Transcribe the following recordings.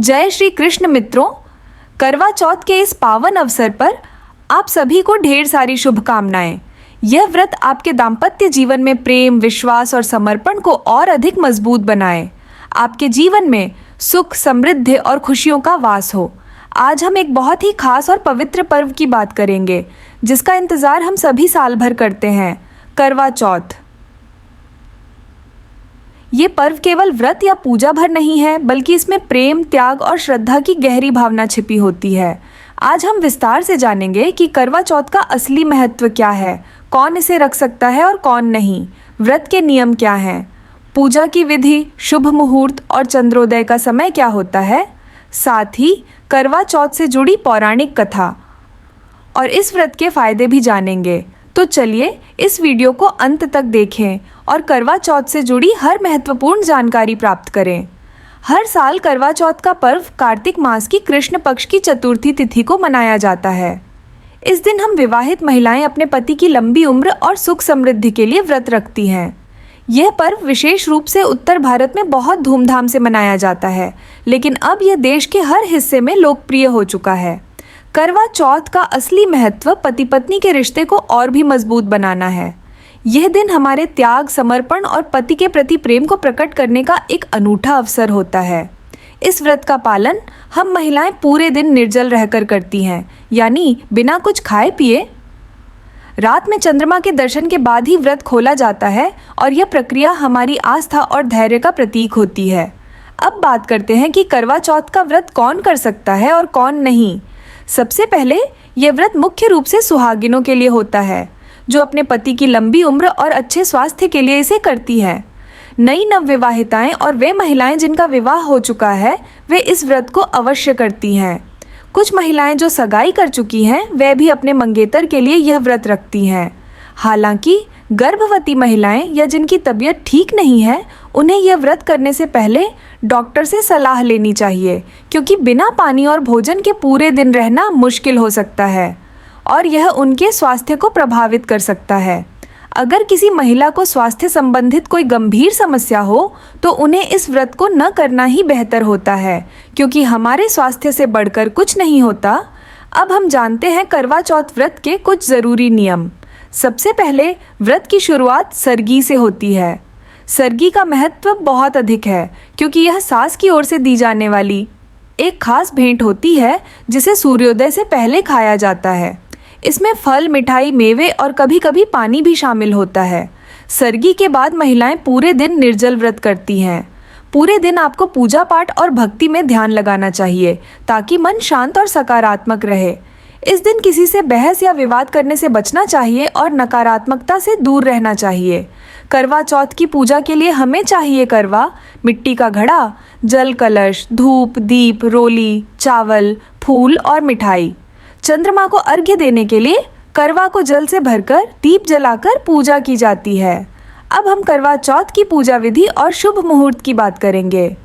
जय श्री कृष्ण मित्रों, करवा चौथ के इस पावन अवसर पर आप सभी को ढेर सारी शुभकामनाएं। यह व्रत आपके दाम्पत्य जीवन में प्रेम, विश्वास और समर्पण को और अधिक मजबूत बनाए। आपके जीवन में सुख, समृद्धि और खुशियों का वास हो। आज हम एक बहुत ही खास और पवित्र पर्व की बात करेंगे जिसका इंतजार हम सभी साल भर करते हैं, करवा चौथ। ये पर्व केवल व्रत या पूजा भर नहीं है, बल्कि इसमें प्रेम, त्याग और श्रद्धा की गहरी भावना छिपी होती है। आज हम विस्तार से जानेंगे कि करवा चौथ का असली महत्व क्या है, कौन इसे रख सकता है और कौन नहीं, व्रत के नियम क्या हैं, पूजा की विधि, शुभ मुहूर्त और चंद्रोदय का समय क्या होता है, साथ ही करवा चौथ से जुड़ी पौराणिक कथा और इस व्रत के फायदे भी जानेंगे। तो चलिए इस वीडियो को अंत तक देखें और करवा चौथ से जुड़ी हर महत्वपूर्ण जानकारी प्राप्त करें। हर साल करवा चौथ का पर्व कार्तिक मास की कृष्ण पक्ष की चतुर्थी तिथि को मनाया जाता है। इस दिन हम विवाहित महिलाएं अपने पति की लंबी उम्र और सुख समृद्धि के लिए व्रत रखती हैं। यह पर्व विशेष रूप से उत्तर भारत में बहुत धूमधाम से मनाया जाता है, लेकिन अब यह देश के हर हिस्से में लोकप्रिय हो चुका है। करवा चौथ का असली महत्व पति पत्नी के रिश्ते को और भी मजबूत बनाना है। यह दिन हमारे त्याग, समर्पण और पति के प्रति प्रेम को प्रकट करने का एक अनूठा अवसर होता है। इस व्रत का पालन हम महिलाएं पूरे दिन निर्जल रहकर करती हैं, यानी बिना कुछ खाए पिए। रात में चंद्रमा के दर्शन के बाद ही व्रत खोला जाता है और यह प्रक्रिया हमारी आस्था और धैर्य का प्रतीक होती है। अब बात करते हैं कि करवा चौथ का व्रत कौन कर सकता है और कौन नहीं। सबसे पहले यह व्रत मुख्य रूप से सुहागिनों के लिए होता है, जो अपने पति की लंबी उम्र और अच्छे स्वास्थ्य के लिए इसे करती हैं। नई नवविवाहिताएं और वे महिलाएं जिनका विवाह हो चुका है, वे इस व्रत को अवश्य करती हैं। कुछ महिलाएं जो सगाई कर चुकी हैं, वे भी अपने मंगेतर के लिए यह व्रत रखती हैं। हालांकि गर्भवती महिलाएं या जिनकी तबीयत ठीक नहीं है, उन्हें यह व्रत करने से पहले डॉक्टर से सलाह लेनी चाहिए, क्योंकि बिना पानी और भोजन के पूरे दिन रहना मुश्किल हो सकता है और यह उनके स्वास्थ्य को प्रभावित कर सकता है। अगर किसी महिला को स्वास्थ्य संबंधित कोई गंभीर समस्या हो तो उन्हें इस व्रत को न करना ही बेहतर होता है, क्योंकि हमारे स्वास्थ्य से बढ़कर कुछ नहीं होता। अब हम जानते हैं करवा चौथ व्रत के कुछ ज़रूरी नियम। सबसे पहले व्रत की शुरुआत सरगी से होती है। सरगी का महत्व बहुत अधिक है, क्योंकि यह सास की ओर से दी जाने वाली एक खास भेंट होती है जिसे सूर्योदय से पहले खाया जाता है। इसमें फल, मिठाई, मेवे और कभी कभी पानी भी शामिल होता है। सरगी के बाद महिलाएं पूरे दिन निर्जल व्रत करती हैं। पूरे दिन आपको पूजा पाठ और भक्ति में ध्यान लगाना चाहिए ताकि मन शांत और सकारात्मक रहे। इस दिन किसी से बहस या विवाद करने से बचना चाहिए और नकारात्मकता से दूर रहना चाहिए। करवा चौथ की पूजा के लिए हमें चाहिए करवा, मिट्टी का घड़ा, जल कलश, धूप, दीप, रोली, चावल, फूल और मिठाई। चंद्रमा को अर्घ्य देने के लिए करवा को जल से भरकर दीप जलाकर पूजा की जाती है। अब हम करवा चौथ की पूजा विधि और शुभ मुहूर्त की बात करेंगे।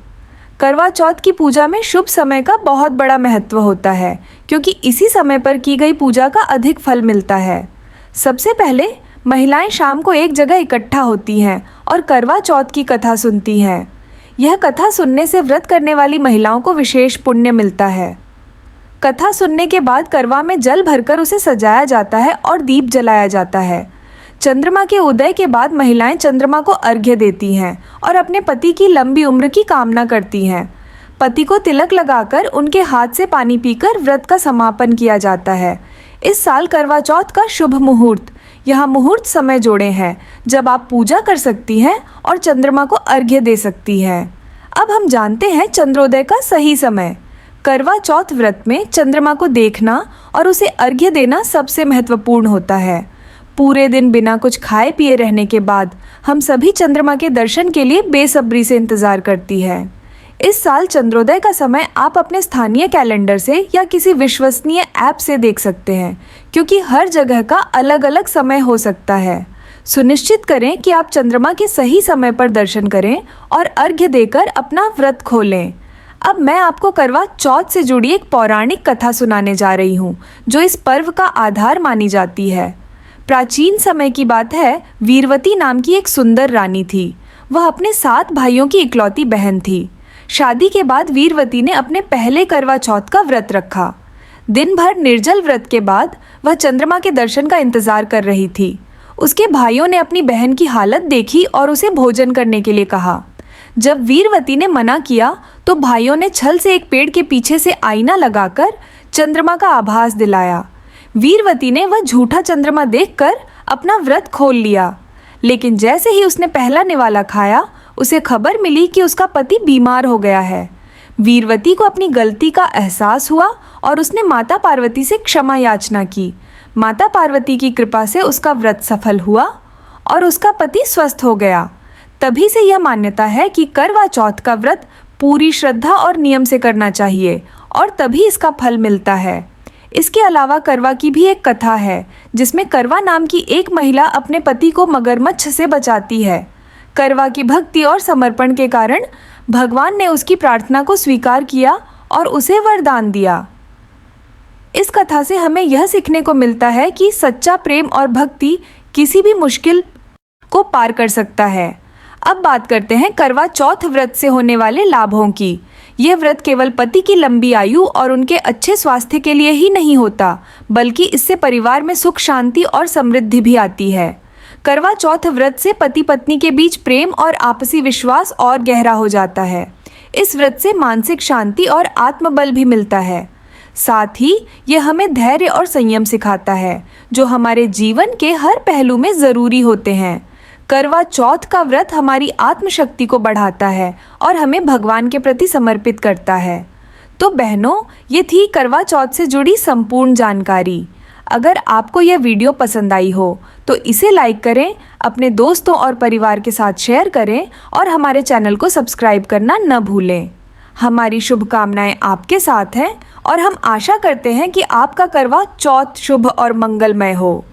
करवा चौथ की पूजा में शुभ समय का बहुत बड़ा महत्व होता है, क्योंकि इसी समय पर की गई पूजा का अधिक फल मिलता है। सबसे पहले महिलाएं शाम को एक जगह इकट्ठा होती हैं और करवा चौथ की कथा सुनती हैं। यह कथा सुनने से व्रत करने वाली महिलाओं को विशेष पुण्य मिलता है। कथा सुनने के बाद करवा में जल भरकर उसे सजाया जाता है और दीप जलाया जाता है। चंद्रमा के उदय के बाद महिलाएं चंद्रमा को अर्घ्य देती हैं और अपने पति की लंबी उम्र की कामना करती हैं। पति को तिलक लगाकर उनके हाथ से पानी पीकर व्रत का समापन किया जाता है। इस साल करवा चौथ का शुभ मुहूर्त, यहाँ मुहूर्त समय जोड़े हैं जब आप पूजा कर सकती हैं और चंद्रमा को अर्घ्य दे सकती हैं। अब हम जानते हैं चंद्रोदय का सही समय। करवा चौथ व्रत में चंद्रमा को देखना और उसे अर्घ्य देना सबसे महत्वपूर्ण होता है। पूरे दिन बिना कुछ खाए पिए रहने के बाद हम सभी चंद्रमा के दर्शन के लिए बेसब्री से इंतजार करती है। इस साल चंद्रोदय का समय आप अपने स्थानीय कैलेंडर से या किसी विश्वसनीय ऐप से देख सकते हैं, क्योंकि हर जगह का अलग अलग समय हो सकता है। सुनिश्चित करें कि आप चंद्रमा के सही समय पर दर्शन करें और अर्घ्य देकर अपना व्रत खोलें। अब मैं आपको करवा चौथ से जुड़ी एक पौराणिक कथा सुनाने जा रही हूँ, जो इस पर्व का आधार मानी जाती है। प्राचीन समय की बात है, वीरवती नाम की एक सुंदर रानी थी। वह अपने 7 भाइयों की इकलौती बहन थी। शादी के बाद वीरवती ने अपने पहले करवा चौथ का व्रत रखा। दिन भर निर्जल व्रत के बाद वह चंद्रमा के दर्शन का इंतजार कर रही थी। उसके भाइयों ने अपनी बहन की हालत देखी और उसे भोजन करने के लिए कहा। जब वीरवती ने मना किया तो भाइयों ने छल से एक पेड़ के पीछे से आईना लगाकर चंद्रमा का आभास दिलाया। वीरवती ने वह झूठा चंद्रमा देखकर अपना व्रत खोल लिया, लेकिन जैसे ही उसने पहला निवाला खाया उसे खबर मिली कि उसका पति बीमार हो गया है। वीरवती को अपनी गलती का एहसास हुआ और उसने माता पार्वती से क्षमा याचना की। माता पार्वती की कृपा से उसका व्रत सफल हुआ और उसका पति स्वस्थ हो गया। तभी से यह मान्यता है कि करवा चौथ का व्रत पूरी श्रद्धा और नियम से करना चाहिए और तभी इसका फल मिलता है। इसके अलावा करवा की भी एक कथा है जिसमें करवा नाम की एक महिला अपने पति को मगरमच्छ से बचाती है। करवा की भक्ति और समर्पण के कारण भगवान ने उसकी प्रार्थना को स्वीकार किया और उसे वरदान दिया। इस कथा से हमें यह सीखने को मिलता है कि सच्चा प्रेम और भक्ति किसी भी मुश्किल को पार कर सकता है। अब बात करते हैं करवा चौथ व्रत से होने वाले लाभों की। यह व्रत केवल पति की लंबी आयु और उनके अच्छे स्वास्थ्य के लिए ही नहीं होता, बल्कि इससे परिवार में सुख, शांति और समृद्धि भी आती है। करवा चौथ व्रत से पति पत्नी के बीच प्रेम और आपसी विश्वास और गहरा हो जाता है। इस व्रत से मानसिक शांति और आत्मबल भी मिलता है। साथ ही यह हमें धैर्य और संयम सिखाता है, जो हमारे जीवन के हर पहलू में ज़रूरी होते हैं। करवा चौथ का व्रत हमारी आत्मशक्ति को बढ़ाता है और हमें भगवान के प्रति समर्पित करता है। तो बहनों, ये थी करवा चौथ से जुड़ी संपूर्ण जानकारी। अगर आपको यह वीडियो पसंद आई हो तो इसे लाइक करें, अपने दोस्तों और परिवार के साथ शेयर करें और हमारे चैनल को सब्सक्राइब करना न भूलें। हमारी शुभकामनाएं आपके साथ हैं और हम आशा करते हैं कि आपका करवा चौथ शुभ और मंगलमय हो।